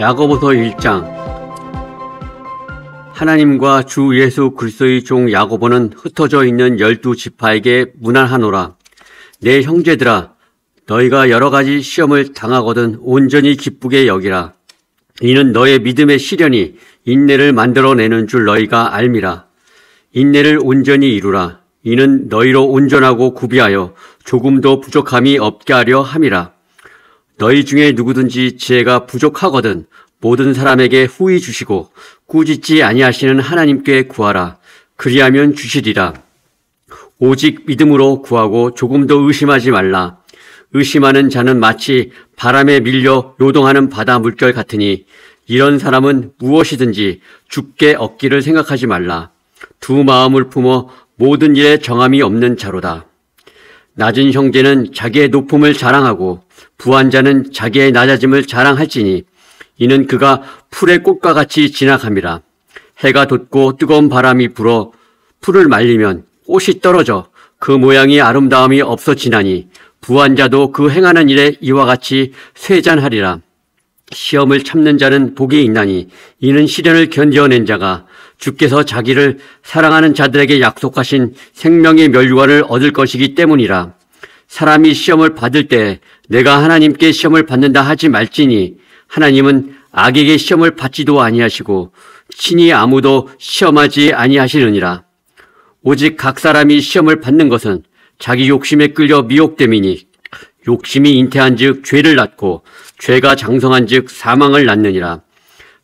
야고보서 1장. 하나님과 주 예수 그리스도의 종 야고보는 흩어져 있는 12지파에게 문안하노라. 내 형제들아, 너희가 여러 가지 시험을 당하거든 온전히 기쁘게 여기라. 이는 너의 믿음의 시련이 인내를 만들어내는 줄 너희가 알미라. 인내를 온전히 이루라. 이는 너희로 온전하고 구비하여 조금도 부족함이 없게 하려 함이라. 너희 중에 누구든지 지혜가 부족하거든 모든 사람에게 후히 주시고 꾸짖지 아니하시는 하나님께 구하라. 그리하면 주시리라. 오직 믿음으로 구하고 조금도 의심하지 말라. 의심하는 자는 마치 바람에 밀려 요동하는 바다 물결 같으니 이런 사람은 무엇이든지 죽게 얻기를 생각하지 말라. 두 마음을 품어 모든 일에 정함이 없는 자로다. 낮은 형제는 자기의 높음을 자랑하고 부한 자는 자기의 낮아짐을 자랑할지니 이는 그가 풀의 꽃과 같이 지나감이라. 해가 돋고 뜨거운 바람이 불어 풀을 말리면 꽃이 떨어져 그 모양이 아름다움이 없어지나니 부한 자도 그 행하는 일에 이와 같이 쇠잔하리라. 시험을 참는 자는 복이 있나니 이는 시련을 견뎌낸 자가 주께서 자기를 사랑하는 자들에게 약속하신 생명의 멸류관을 얻을 것이기 때문이라. 사람이 시험을 받을 때 내가 하나님께 시험을 받는다 하지 말지니 하나님은 악에게 시험을 받지도 아니하시고 친히 아무도 시험하지 아니하시느니라. 오직 각 사람이 시험을 받는 것은 자기 욕심에 끌려 미혹됨이니 욕심이 잉태한즉 죄를 낳고 죄가 장성한즉 사망을 낳느니라.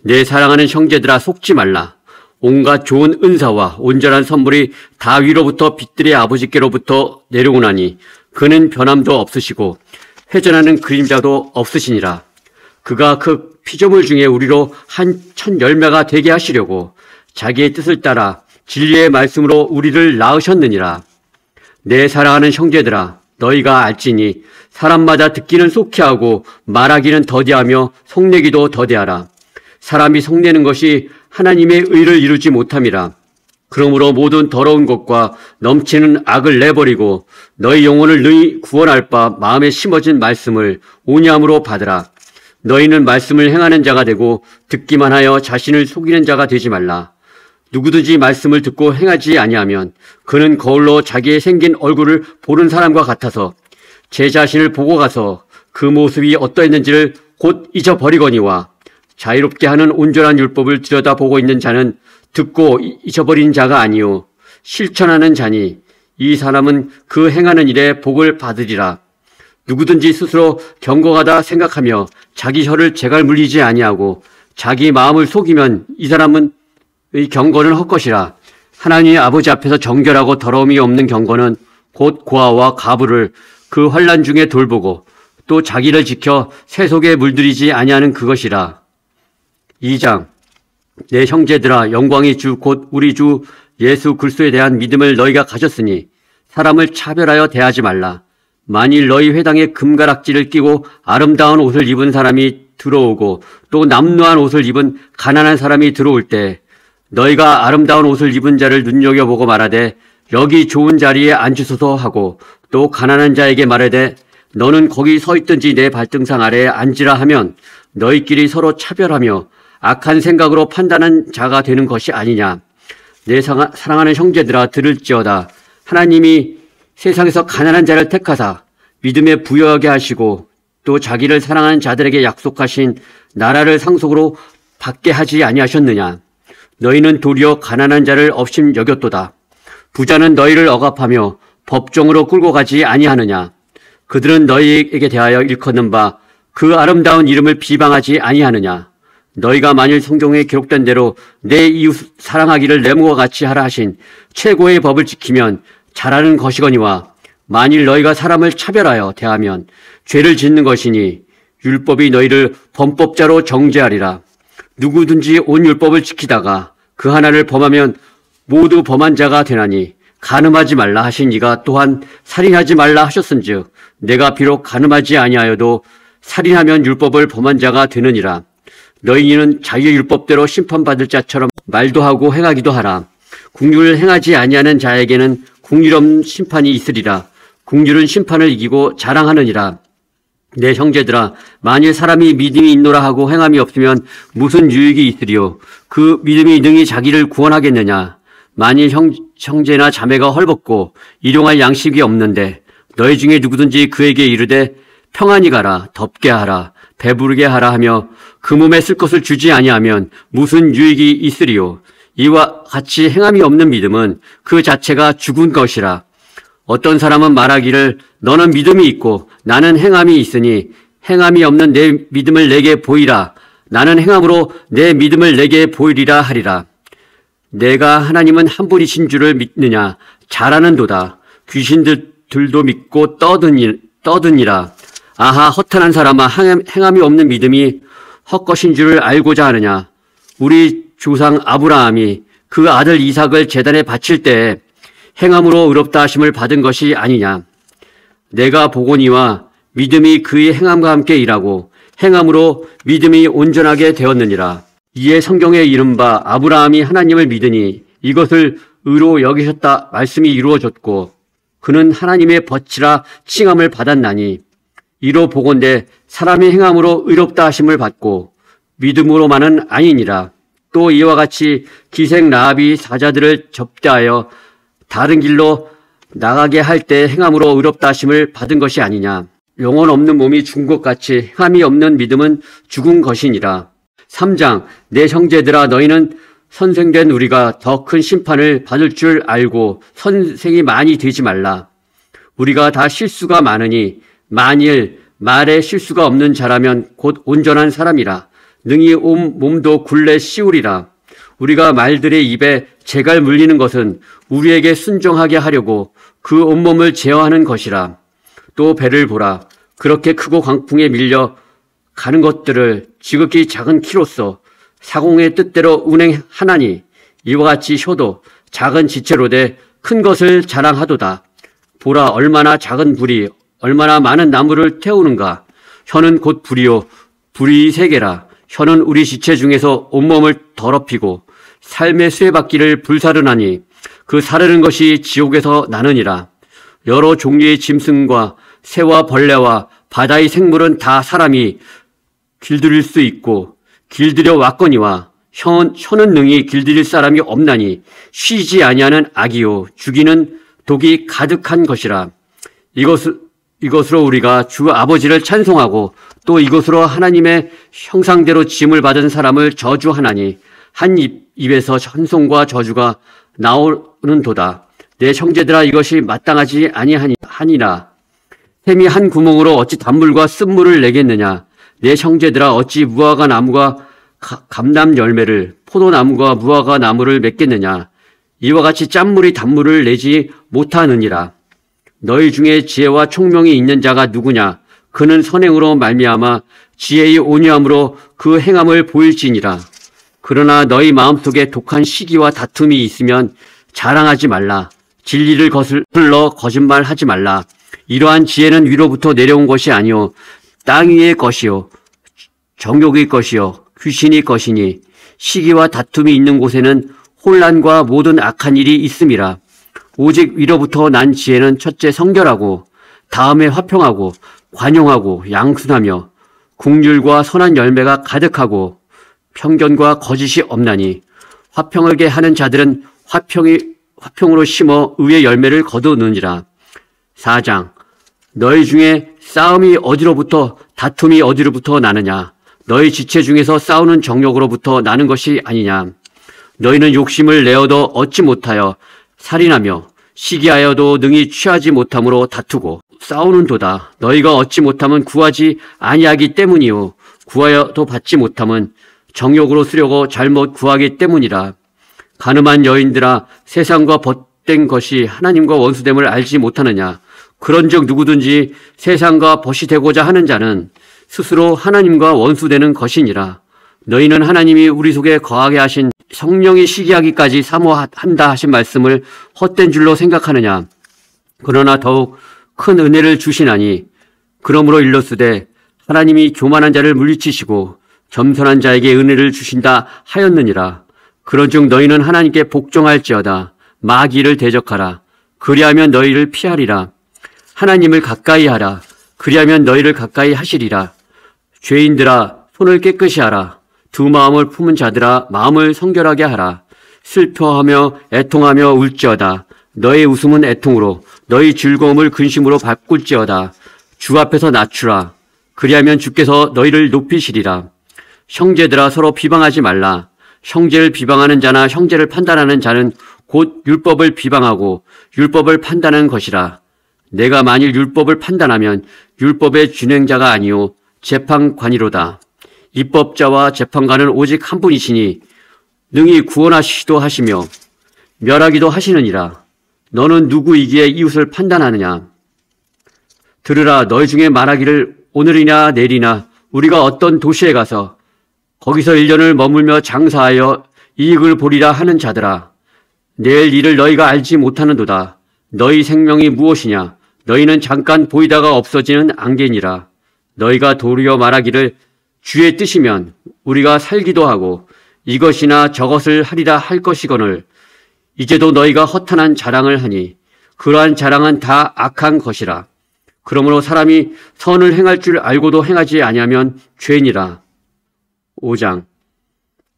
내 사랑하는 형제들아, 속지 말라. 온갖 좋은 은사와 온전한 선물이 다위로부터 빛들의 아버지께로부터 내려오나니 그는 변함도 없으시고 회전하는 그림자도 없으시니라. 그가 그 피조물 중에 우리로 한 천 열매가 되게 하시려고 자기의 뜻을 따라 진리의 말씀으로 우리를 낳으셨느니라. 내 사랑하는 형제들아, 너희가 알지니 사람마다 듣기는 속히 하고 말하기는 더디하며 속내기도 더디하라. 사람이 속내는 것이 하나님의 의를 이루지 못함이라. 그러므로 모든 더러운 것과 넘치는 악을 내버리고 너희 영혼을 능히 구원할 바 마음에 심어진 말씀을 온유함으로 받으라. 너희는 말씀을 행하는 자가 되고 듣기만 하여 자신을 속이는 자가 되지 말라. 누구든지 말씀을 듣고 행하지 아니하면 그는 거울로 자기의 생긴 얼굴을 보는 사람과 같아서 제 자신을 보고 가서 그 모습이 어떠했는지를 곧 잊어버리거니와 자유롭게 하는 온전한 율법을 들여다보고 있는 자는 듣고 잊어버린 자가 아니요 실천하는 자니 이 사람은 그 행하는 일에 복을 받으리라. 누구든지 스스로 경건하다 생각하며 자기 혀를 재갈 물리지 아니하고 자기 마음을 속이면 이 사람은 의 경건은 헛것이라. 하나님의 아버지 앞에서 정결하고 더러움이 없는 경건은 곧 고아와 가부를 그 환난 중에 돌보고 또 자기를 지켜 새 속에 물들이지 아니하는 그것이라. 2장. 내 형제들아, 영광의 주 곧 우리 주 예수 그리스도에 대한 믿음을 너희가 가졌으니 사람을 차별하여 대하지 말라. 만일 너희 회당에 금가락지를 끼고 아름다운 옷을 입은 사람이 들어오고 또 남루한 옷을 입은 가난한 사람이 들어올 때 너희가 아름다운 옷을 입은 자를 눈여겨보고 말하되 여기 좋은 자리에 앉으소서 하고 또 가난한 자에게 말하되 너는 거기 서 있든지 내 발등상 아래에 앉으라 하면 너희끼리 서로 차별하며 악한 생각으로 판단한 자가 되는 것이 아니냐. 내 사랑하는 형제들아, 들을지어다. 하나님이 세상에서 가난한 자를 택하사 믿음에 부여하게 하시고 또 자기를 사랑하는 자들에게 약속하신 나라를 상속으로 받게 하지 아니하셨느냐. 너희는 도리어 가난한 자를 업심 여겼도다. 부자는 너희를 억압하며 법정으로 끌고 가지 아니하느냐. 그들은 너희에게 대하여 일컫는 바 그 아름다운 이름을 비방하지 아니하느냐. 너희가 만일 성경에 기록된 대로 내 이웃 사랑하기를 내모와 같이 하라 하신 최고의 법을 지키면 잘하는 것이거니와 만일 너희가 사람을 차별하여 대하면 죄를 짓는 것이니 율법이 너희를 범법자로 정죄하리라. 누구든지 온 율법을 지키다가 그 하나를 범하면 모두 범한 자가 되나니 간음하지 말라 하신 이가 또한 살인하지 말라 하셨은즉 내가 비록 간음하지 아니하여도 살인하면 율법을 범한 자가 되느니라. 너희는 자유의 율법대로 심판받을 자처럼 말도 하고 행하기도 하라. 긍휼을 행하지 아니하는 자에게는 긍휼 없는 심판이 있으리라. 긍휼은 심판을 이기고 자랑하느니라. 내 형제들아, 만일 사람이 믿음이 있노라 하고 행함이 없으면 무슨 유익이 있으리요? 그 믿음이 능히 자기를 구원하겠느냐? 만일 형제나 자매가 헐벗고 일용할 양식이 없는데 너희 중에 누구든지 그에게 이르되 평안히 가라, 덥게 하라, 배부르게 하라 하며 그 몸에 쓸 것을 주지 아니하면 무슨 유익이 있으리요? 이와 같이 행함이 없는 믿음은 그 자체가 죽은 것이라. 어떤 사람은 말하기를 너는 믿음이 있고 나는 행함이 있으니 행함이 없는 내 믿음을 내게 보이라. 나는 행함으로 내 믿음을 내게 보이리라 하리라. 내가 하나님은 한 분이신 줄을 믿느냐? 잘하는도다. 귀신들도 믿고 떠드니라. 아하, 허탄한 사람아, 행함이 없는 믿음이 헛것인 줄을 알고자 하느냐? 우리 조상 아브라함이 그 아들 이삭을 제단에 바칠 때에 행함으로 의롭다 하심을 받은 것이 아니냐? 내가 보거니와 믿음이 그의 행함과 함께 일하고 행함으로 믿음이 온전하게 되었느니라. 이에 성경에 이른바 아브라함이 하나님을 믿으니 이것을 의로 여기셨다 말씀이 이루어졌고 그는 하나님의 벗이라 칭함을 받았나니 이로 보건대 사람의 행함으로 의롭다 하심을 받고 믿음으로만은 아니니라. 또 이와 같이 기생 라합이 사자들을 접대하여 다른 길로 나가게 할 때 행함으로 의롭다 하심을 받은 것이 아니냐. 영혼 없는 몸이 죽은 것 같이 행함이 없는 믿음은 죽은 것이니라. 3장 내 형제들아 너희는 선생된 우리가 더 큰 심판을 받을 줄 알고 선생이 많이 되지 말라. 우리가 다 실수가 많으니 만일 말에 실수가 없는 자라면 곧 온전한 사람이라. 능히 온 몸도 굴레 씌우리라. 우리가 말들의 입에 재갈 물리는 것은 우리에게 순종하게 하려고 그 온몸을 제어하는 것이라. 또 배를 보라. 그렇게 크고 광풍에 밀려 가는 것들을 지극히 작은 키로서 사공의 뜻대로 운행하나니 이와 같이 혀도 작은 지체로 돼 큰 것을 자랑하도다. 보라, 얼마나 작은 불이 얼마나 많은 나무를 태우는가. 혀는 곧 불이요 불이 세계라. 혀는 우리 지체 중에서 온몸을 더럽히고 삶의 수레바퀴를 불사르나니 그 사르는 것이 지옥에서 나느니라. 여러 종류의 짐승과 새와 벌레와 바다의 생물은 다 사람이 길들일 수 있고 길들여 왔거니와 혀는 능히 길들일 사람이 없나니 쉬지 아니하는 악이요 죽이는 독이 가득한 것이라. 이것으로 우리가 주 아버지를 찬송하고 또 이것으로 하나님의 형상대로 지음을 받은 사람을 저주하나니 한 입에서 찬송과 저주가 나오는도다. 내 형제들아 이것이 마땅하지 아니하니라. 샘이 한 구멍으로 어찌 단물과 쓴물을 내겠느냐. 내 형제들아 어찌 무화과 나무가 감람 열매를 포도나무가 무화과 나무를 맺겠느냐. 이와 같이 짠물이 단물을 내지 못하느니라. 너희 중에 지혜와 총명이 있는 자가 누구냐. 그는 선행으로 말미암아 지혜의 온유함으로 그 행함을 보일지니라. 그러나 너희 마음속에 독한 시기와 다툼이 있으면 자랑하지 말라. 진리를 거슬러 거짓말하지 말라. 이러한 지혜는 위로부터 내려온 것이 아니요 땅 위의 것이요 정욕의 것이요 귀신의 것이니 시기와 다툼이 있는 곳에는 혼란과 모든 악한 일이 있음이라. 오직 위로부터 난 지혜는 첫째 성결하고 다음에 화평하고 관용하고 양순하며 긍휼과 선한 열매가 가득하고 편견과 거짓이 없나니 화평하게 하는 자들은 화평으로 심어 의의 열매를 거두느니라. 4장 너희 중에 싸움이 어디로부터 다툼이 어디로부터 나느냐. 너희 지체 중에서 싸우는 정욕으로부터 나는 것이 아니냐. 너희는 욕심을 내어도 얻지 못하여 살인하며 시기하여도 능히 취하지 못함으로 다투고 싸우는도다. 너희가 얻지 못함은 구하지 아니하기 때문이요 구하여도 받지 못함은 정욕으로 쓰려고 잘못 구하기 때문이라. 가늠한 여인들아 세상과 벗된 것이 하나님과 원수됨을 알지 못하느냐. 그런즉 누구든지 세상과 벗이 되고자 하는 자는 스스로 하나님과 원수되는 것이니라. 너희는 하나님이 우리 속에 거하게 하신 성령이 시기하기까지 사모한다 하신 말씀을 헛된 줄로 생각하느냐. 그러나 더욱 큰 은혜를 주시나니 그러므로 일렀으되 하나님이 교만한 자를 물리치시고 겸손한 자에게 은혜를 주신다 하였느니라. 그런즉 너희는 하나님께 복종할지어다. 마귀를 대적하라. 그리하면 너희를 피하리라. 하나님을 가까이 하라. 그리하면 너희를 가까이 하시리라. 죄인들아 손을 깨끗이 하라. 두 마음을 품은 자들아 마음을 성결하게 하라. 슬퍼하며 애통하며 울지어다. 너희 웃음은 애통으로 너희 즐거움을 근심으로 바꿀지어다. 주 앞에서 낮추라. 그리하면 주께서 너희를 높이시리라. 형제들아 서로 비방하지 말라. 형제를 비방하는 자나 형제를 판단하는 자는 곧 율법을 비방하고 율법을 판단하는 것이라. 내가 만일 율법을 판단하면 율법의 준행자가 아니요 재판관이로다. 입법자와 재판관은 오직 한 분이시니 능히 구원하시기도 하시며 멸하기도 하시느니라. 너는 누구이기에 이웃을 판단하느냐? 들으라. 너희 중에 말하기를 오늘이나 내일이나 우리가 어떤 도시에 가서 거기서 1년을 머물며 장사하여 이익을 보리라 하는 자들아. 내일 일을 너희가 알지 못하는도다. 너희 생명이 무엇이냐? 너희는 잠깐 보이다가 없어지는 안개니라. 너희가 도리어 말하기를 주의 뜻이면 우리가 살기도 하고 이것이나 저것을 하리라 할 것이거늘 이제도 너희가 허탄한 자랑을 하니 그러한 자랑은 다 악한 것이라. 그러므로 사람이 선을 행할 줄 알고도 행하지 아니하면 죄니라. 5장.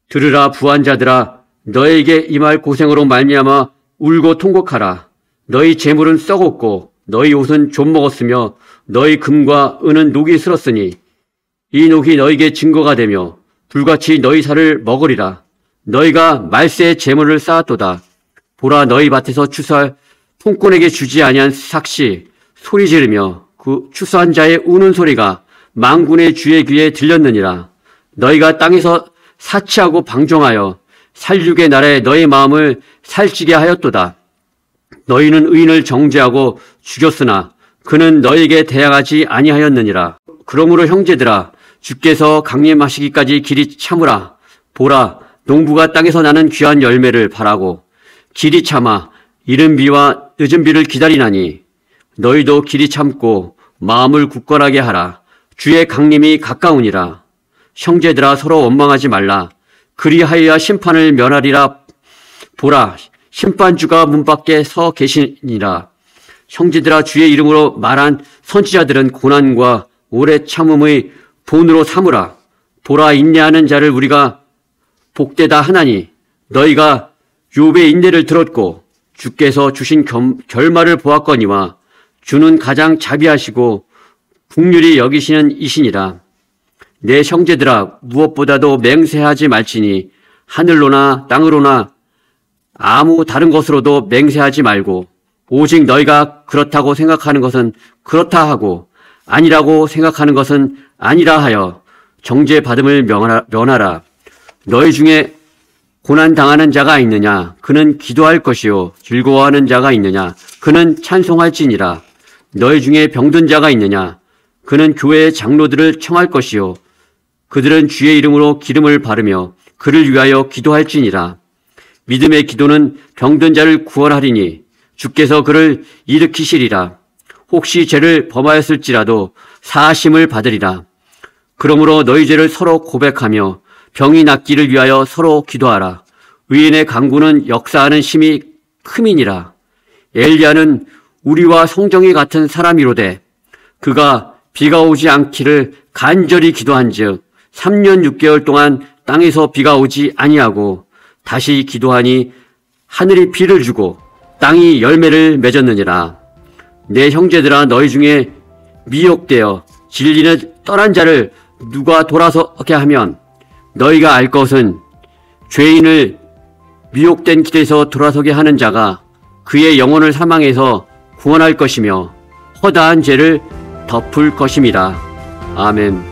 들으라 부한 자들아 너희에게 임할 고생으로 말미암아 울고 통곡하라. 너희 재물은 썩었고 너희 옷은 좀먹었으며 너희 금과 은은 녹이 슬었으니 이 녹이 너희에게 증거가 되며 불같이 너희 살을 먹으리라. 너희가 말세의 재물을 쌓았도다. 보라 너희 밭에서 추수할 품꾼에게 주지 아니한 삭시 소리 지르며 그 추수한 자의 우는 소리가 만군의 주의 귀에 들렸느니라. 너희가 땅에서 사치하고 방종하여 살육의 날에 너희 마음을 살찌게 하였도다. 너희는 의인을 정죄하고 죽였으나 그는 너희에게 대항하지 아니하였느니라. 그러므로 형제들아 주께서 강림하시기까지 길이 참으라. 보라 농부가 땅에서 나는 귀한 열매를 바라고 길이 참아 이른 비와 늦은 비를 기다리나니 너희도 길이 참고 마음을 굳건하게 하라. 주의 강림이 가까우니라. 형제들아 서로 원망하지 말라. 그리하여야 심판을 면하리라. 보라 심판주가 문 밖에 서 계시니라. 형제들아 주의 이름으로 말한 선지자들은 고난과 오래 참음의 본으로 삼으라. 보라 인내하는 자를 우리가 복되다 하나니 너희가 욥의 인내를 들었고 주께서 주신 결말을 보았거니와 주는 가장 자비하시고 긍휼히 여기시는 이시니라. 내 형제들아 무엇보다도 맹세하지 말지니 하늘로나 땅으로나 아무 다른 것으로도 맹세하지 말고 오직 너희가 그렇다고 생각하는 것은 그렇다 하고 아니라고 생각하는 것은 아니라 하여 정죄받음을 면하라. 너희 중에 고난당하는 자가 있느냐? 그는 기도할 것이요. 즐거워하는 자가 있느냐? 그는 찬송할지니라. 너희 중에 병든 자가 있느냐? 그는 교회의 장로들을 청할 것이요. 그들은 주의 이름으로 기름을 바르며 그를 위하여 기도할지니라. 믿음의 기도는 병든 자를 구원하리니 주께서 그를 일으키시리라. 혹시 죄를 범하였을지라도 사하심을 받으리라. 그러므로 너희 죄를 서로 고백하며 병이 낫기를 위하여 서로 기도하라. 의인의 간구는 역사하는 힘이 큼이니라. 엘리야는 우리와 성정이 같은 사람이로되 그가 비가 오지 않기를 간절히 기도한즉 3년 6개월 동안 땅에서 비가 오지 아니하고 다시 기도하니 하늘이 비를 주고 땅이 열매를 맺었느니라. 내 형제들아 너희 중에 미혹되어 진리를 떠난 자를 누가 돌아서게 하면 너희가 알 것은 죄인을 미혹된 길에서 돌아서게 하는 자가 그의 영혼을 사망해서 구원할 것이며 허다한 죄를 덮을 것임이라. 아멘.